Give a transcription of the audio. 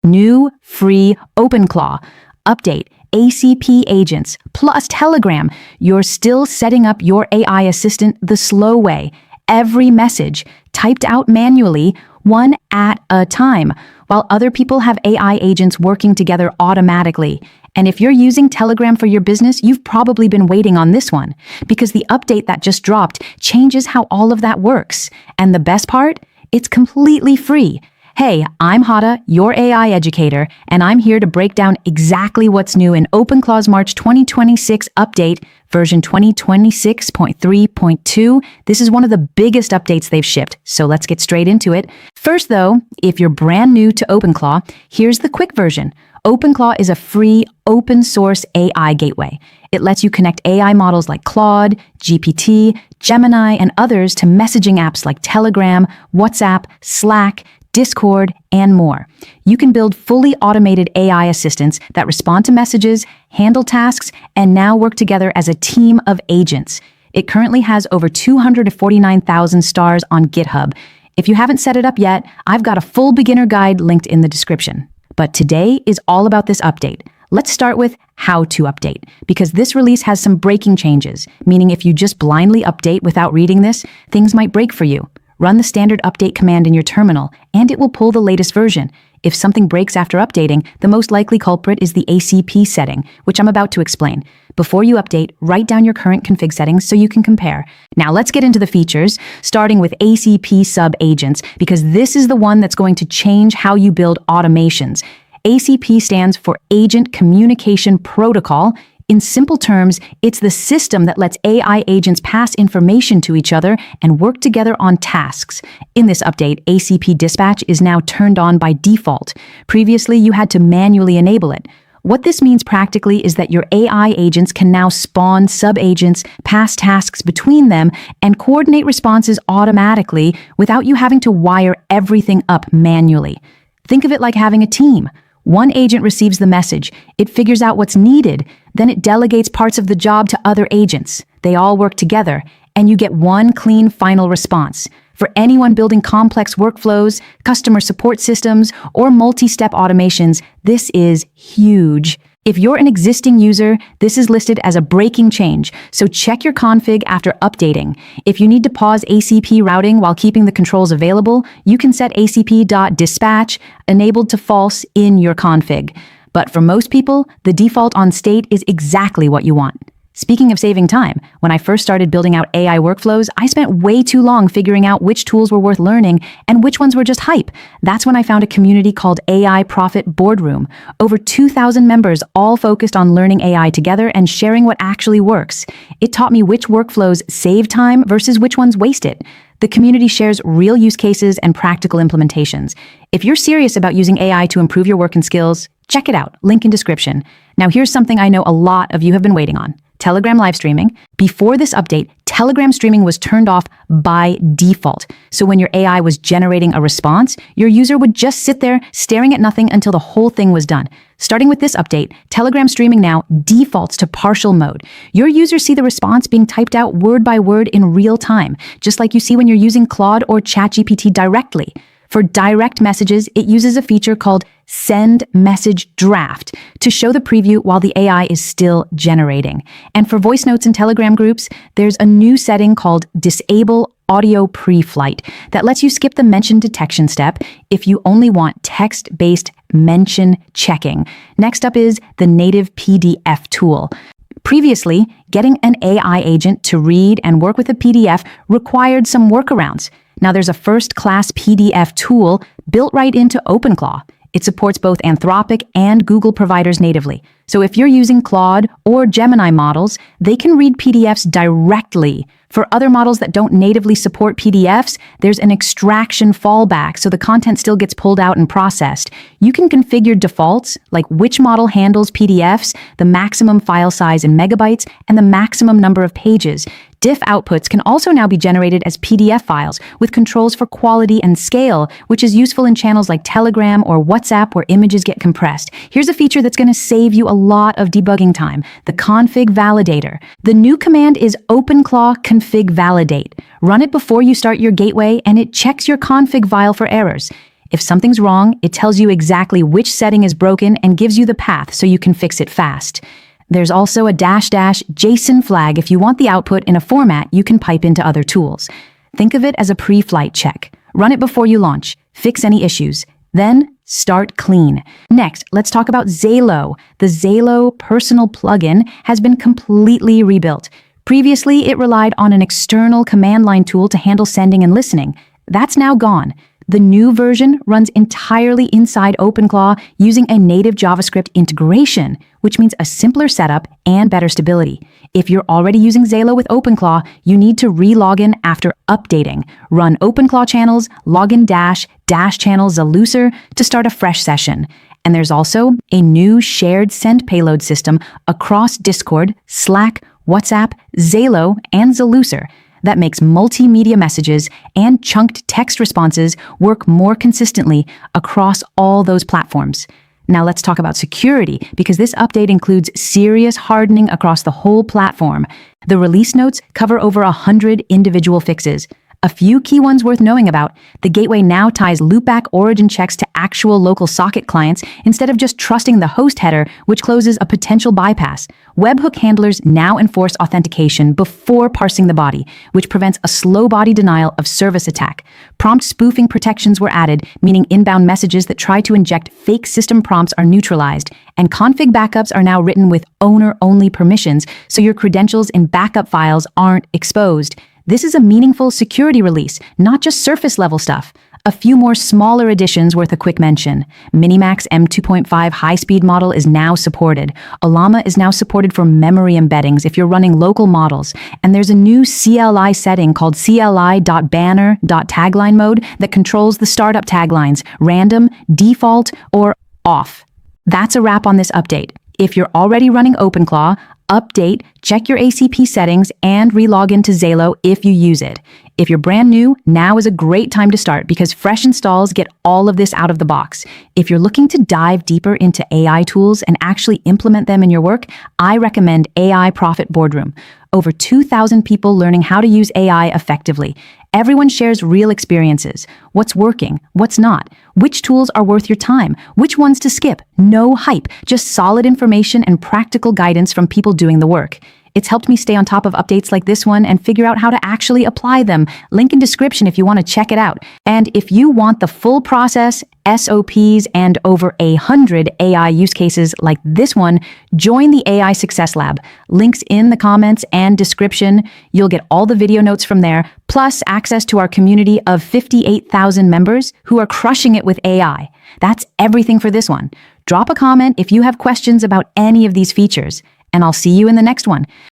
New free OpenClaw. Update ACP agents plus Telegram. You're still setting up your AI assistant the slow way. Every message typed out manually, one at a time, while other people have AI agents working together automatically. And if you're using Telegram for your business, you've probably been waiting on this one, because the update that just dropped changes how all of that works. And the best part? It's completely free. Hey, I'm Hada, your AI educator, and I'm here to break down exactly what's new in OpenClaw's March 2026 update, version 2026.3.2. This is one of the biggest updates they've shipped, so let's get straight into it. First though, if you're brand new to OpenClaw, here's the quick version. OpenClaw is a free, open-source AI gateway. It lets you connect AI models like Claude, GPT, Gemini, and others to messaging apps like Telegram, WhatsApp, Slack, Discord, and more. You can build fully automated AI assistants that respond to messages, handle tasks, and now work together as a team of agents. It currently has over 249,000 stars on GitHub. If you haven't set it up yet, I've got a full beginner guide linked in the description. But today is all about this update. Let's start with how to update, because this release has some breaking changes, meaning if you just blindly update without reading this, things might break for you. Run the standard update command in your terminal, and it will pull the latest version. If something breaks after updating, the most likely culprit is the ACP setting, which I'm about to explain. Before you update, write down your current config settings so you can compare. Now let's get into the features, starting with ACP Sub-Agents, because this is the one that's going to change how you build automations. ACP stands for Agent Communication Protocol. In simple terms, it's the system that lets AI agents pass information to each other and work together on tasks. In this update, ACP Dispatch is now turned on by default. Previously, you had to manually enable it. What this means practically is that your AI agents can now spawn sub-agents, pass tasks between them, and coordinate responses automatically without you having to wire everything up manually. Think of it like having a team. One agent receives the message, it figures out what's needed, then it delegates parts of the job to other agents. They all work together, and you get one clean final response. For anyone building complex workflows, customer support systems, or multi-step automations, this is huge. If you're an existing user, this is listed as a breaking change, so check your config after updating. If you need to pause ACP routing while keeping the controls available, you can set acp.dispatch enabled to false in your config. But for most people, the default on state is exactly what you want. Speaking of saving time, when I first started building out AI workflows, I spent way too long figuring out which tools were worth learning and which ones were just hype. That's when I found a community called AI Profit Boardroom. Over 2,000 members all focused on learning AI together and sharing what actually works. It taught me which workflows save time versus which ones waste it. The community shares real use cases and practical implementations. If you're serious about using AI to improve your work and skills, check it out, link in description. Now here's something I know a lot of you have been waiting on. Telegram live streaming. Before this update, Telegram streaming was turned off by default. So when your AI was generating a response, your user would just sit there staring at nothing until the whole thing was done. Starting with this update, Telegram streaming now defaults to partial mode. Your users see the response being typed out word by word in real time, just like you see when you're using Claude or ChatGPT directly. For direct messages, it uses a feature called Send Message Draft to show the preview while the AI is still generating. And for voice notes in Telegram groups, there's a new setting called Disable Audio Pre-Flight that lets you skip the mention detection step if you only want text-based mention checking. Next up is the native PDF tool. Previously, getting an AI agent to read and work with a PDF required some workarounds. Now there's a first-class PDF tool built right into OpenClaw. It supports both Anthropic and Google providers natively. So if you're using Claude or Gemini models, they can read PDFs directly. For other models that don't natively support PDFs, there's an extraction fallback, so the content still gets pulled out and processed. You can configure defaults, like which model handles PDFs, the maximum file size in megabytes, and the maximum number of pages. Diff outputs can also now be generated as PDF files with controls for quality and scale, which is useful in channels like Telegram or WhatsApp where images get compressed. Here's a feature that's going to save you a lot of debugging time, the config validator. The new command is OpenClaw config validate. Run it before you start your gateway and it checks your config file for errors. If something's wrong, it tells you exactly which setting is broken and gives you the path so you can fix it fast. There's also a -- JSON flag if you want the output in a format you can pipe into other tools. Think of it as a pre-flight check. Run it before you launch, fix any issues, then start clean. Next, let's talk about Zalo. The Zalo personal plugin has been completely rebuilt. Previously, it relied on an external command line tool to handle sending and listening. That's now gone. The new version runs entirely inside OpenClaw using a native JavaScript integration, which means a simpler setup and better stability. If you're already using Zalo with OpenClaw, you need to re-log in after updating. Run OpenClaw channels, login -- channel Zalucer to start a fresh session. And there's also a new shared send payload system across Discord, Slack, WhatsApp, Zalo, and Zalucer that makes multimedia messages and chunked text responses work more consistently across all those platforms. Now let's talk about security, because this update includes serious hardening across the whole platform. The release notes cover over 100 individual fixes. A few key ones worth knowing about: the gateway now ties loopback origin checks to actual local socket clients instead of just trusting the host header, which closes a potential bypass. Webhook handlers now enforce authentication before parsing the body, which prevents a slow body denial of service attack. Prompt spoofing protections were added, meaning inbound messages that try to inject fake system prompts are neutralized, and config backups are now written with owner-only permissions, so your credentials in backup files aren't exposed. This is a meaningful security release, not just surface-level stuff. A few more smaller additions worth a quick mention. Minimax M2.5 high-speed model is now supported. Ollama is now supported for memory embeddings if you're running local models. And there's a new CLI setting called CLI.banner.tagline mode that controls the startup taglines, random, default, or off. That's a wrap on this update. If you're already running OpenClaw, update, check your ACP settings, and re-log into Zalo if you use it. If you're brand new, now is a great time to start because fresh installs get all of this out of the box. If you're looking to dive deeper into AI tools and actually implement them in your work, I recommend AI Profit Boardroom. Over 2,000 people learning how to use AI effectively. Everyone shares real experiences. What's working? What's not? Which tools are worth your time? Which ones to skip? No hype, just solid information and practical guidance from people doing the work. It's helped me stay on top of updates like this one and figure out how to actually apply them. Link in description if you want to check it out. And if you want the full process, SOPs, and over 100 AI use cases like this one, join the AI Success Lab. Links in the comments and description. You'll get all the video notes from there, plus access to our community of 58,000 members who are crushing it with AI. That's everything for this one. Drop a comment if you have questions about any of these features, and I'll see you in the next one.